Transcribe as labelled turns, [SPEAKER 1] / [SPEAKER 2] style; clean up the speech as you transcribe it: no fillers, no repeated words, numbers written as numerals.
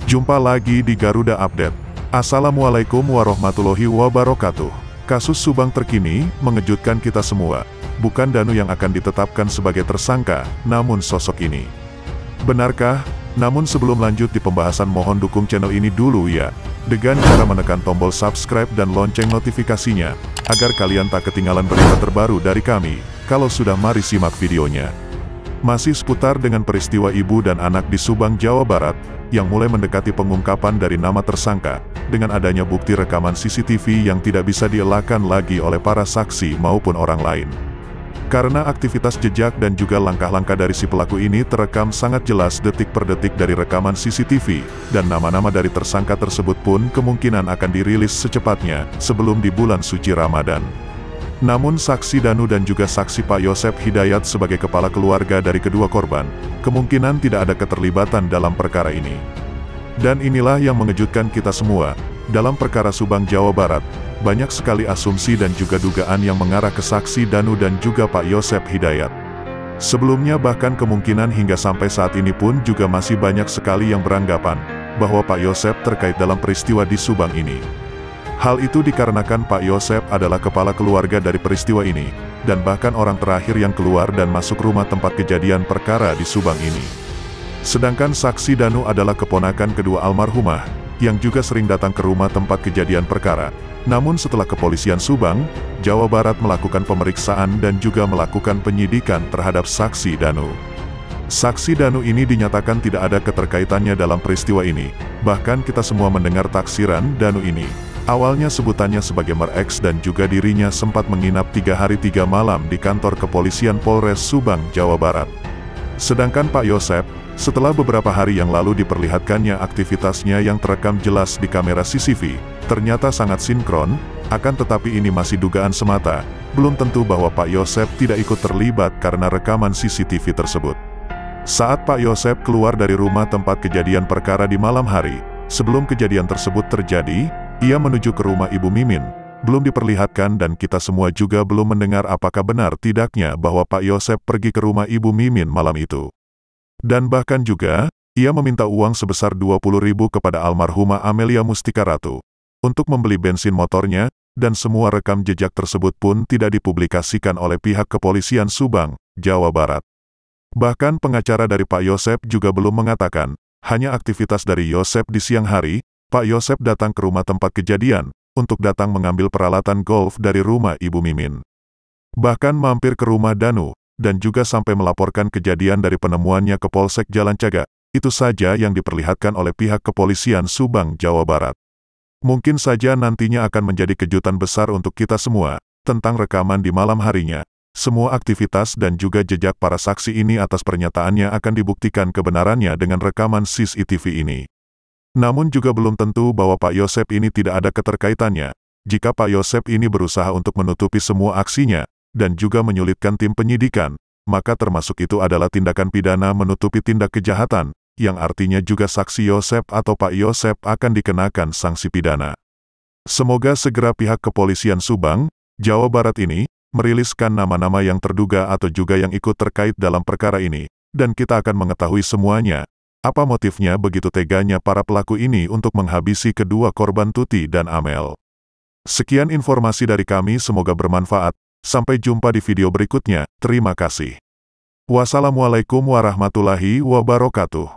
[SPEAKER 1] Jumpa lagi di Garuda Update. Assalamualaikum warahmatullahi wabarakatuh. Kasus Subang terkini mengejutkan kita semua. Bukan Danu yang akan ditetapkan sebagai tersangka, namun sosok ini. Benarkah? Namun sebelum lanjut di pembahasan, mohon dukung channel ini dulu ya, dengan cara menekan tombol subscribe dan lonceng notifikasinya, agar kalian tak ketinggalan berita terbaru dari kami. Kalau sudah, mari simak videonya. Masih seputar dengan peristiwa ibu dan anak di Subang, Jawa Barat, yang mulai mendekati pengungkapan dari nama tersangka, dengan adanya bukti rekaman CCTV yang tidak bisa dielakkan lagi oleh para saksi maupun orang lain. Karena aktivitas jejak dan juga langkah-langkah dari si pelaku ini terekam sangat jelas detik per detik dari rekaman CCTV, dan nama-nama dari tersangka tersebut pun kemungkinan akan dirilis secepatnya, sebelum di bulan suci Ramadan. Namun saksi Danu dan juga saksi Pak Yosep Hidayat sebagai kepala keluarga dari kedua korban, kemungkinan tidak ada keterlibatan dalam perkara ini. Dan inilah yang mengejutkan kita semua. Dalam perkara Subang, Jawa Barat, banyak sekali asumsi dan juga dugaan yang mengarah ke saksi Danu dan juga Pak Yosep Hidayat. Sebelumnya bahkan kemungkinan hingga sampai saat ini pun juga masih banyak sekali yang beranggapan bahwa Pak Yosep terkait dalam peristiwa di Subang ini. Hal itu dikarenakan Pak Yosep adalah kepala keluarga dari peristiwa ini, dan bahkan orang terakhir yang keluar dan masuk rumah tempat kejadian perkara di Subang ini. Sedangkan saksi Danu adalah keponakan kedua almarhumah, yang juga sering datang ke rumah tempat kejadian perkara. Namun setelah kepolisian Subang, Jawa Barat melakukan pemeriksaan dan juga melakukan penyidikan terhadap saksi Danu. Saksi Danu ini dinyatakan tidak ada keterkaitannya dalam peristiwa ini, bahkan kita semua mendengar taksiran Danu ini. Awalnya sebutannya sebagai Mer-X dan juga dirinya sempat menginap 3 hari 3 malam di kantor kepolisian Polres Subang, Jawa Barat. Sedangkan Pak Yosep, setelah beberapa hari yang lalu diperlihatkannya aktivitasnya yang terekam jelas di kamera CCTV, ternyata sangat sinkron, akan tetapi ini masih dugaan semata, belum tentu bahwa Pak Yosep tidak ikut terlibat karena rekaman CCTV tersebut. Saat Pak Yosep keluar dari rumah tempat kejadian perkara di malam hari, sebelum kejadian tersebut terjadi, ia menuju ke rumah Ibu Mimin. Belum diperlihatkan dan kita semua juga belum mendengar apakah benar tidaknya bahwa Pak Yosep pergi ke rumah Ibu Mimin malam itu. Dan bahkan juga, ia meminta uang sebesar 20.000 kepada almarhumah Amelia Mustika Ratu untuk membeli bensin motornya, dan semua rekam jejak tersebut pun tidak dipublikasikan oleh pihak kepolisian Subang, Jawa Barat. Bahkan pengacara dari Pak Yosep juga belum mengatakan, hanya aktivitas dari Yosep di siang hari. Pak Yosep datang ke rumah tempat kejadian, untuk datang mengambil peralatan golf dari rumah Ibu Mimin. Bahkan mampir ke rumah Danu, dan juga sampai melaporkan kejadian dari penemuannya ke Polsek Jalan Caga. Itu saja yang diperlihatkan oleh pihak kepolisian Subang, Jawa Barat. Mungkin saja nantinya akan menjadi kejutan besar untuk kita semua, tentang rekaman di malam harinya. Semua aktivitas dan juga jejak para saksi ini atas pernyataannya akan dibuktikan kebenarannya dengan rekaman CCTV ini. Namun juga belum tentu bahwa Pak Yosep ini tidak ada keterkaitannya. Jika Pak Yosep ini berusaha untuk menutupi semua aksinya, dan juga menyulitkan tim penyidikan, maka termasuk itu adalah tindakan pidana menutupi tindak kejahatan, yang artinya juga saksi Yosep atau Pak Yosep akan dikenakan sanksi pidana. Semoga segera pihak kepolisian Subang, Jawa Barat ini, meriliskan nama-nama yang terduga atau juga yang ikut terkait dalam perkara ini, dan kita akan mengetahui semuanya. Apa motifnya begitu teganya para pelaku ini untuk menghabisi kedua korban Tuti dan Amel? Sekian informasi dari kami, semoga bermanfaat. Sampai jumpa di video berikutnya. Terima kasih. Wassalamualaikum warahmatullahi wabarakatuh.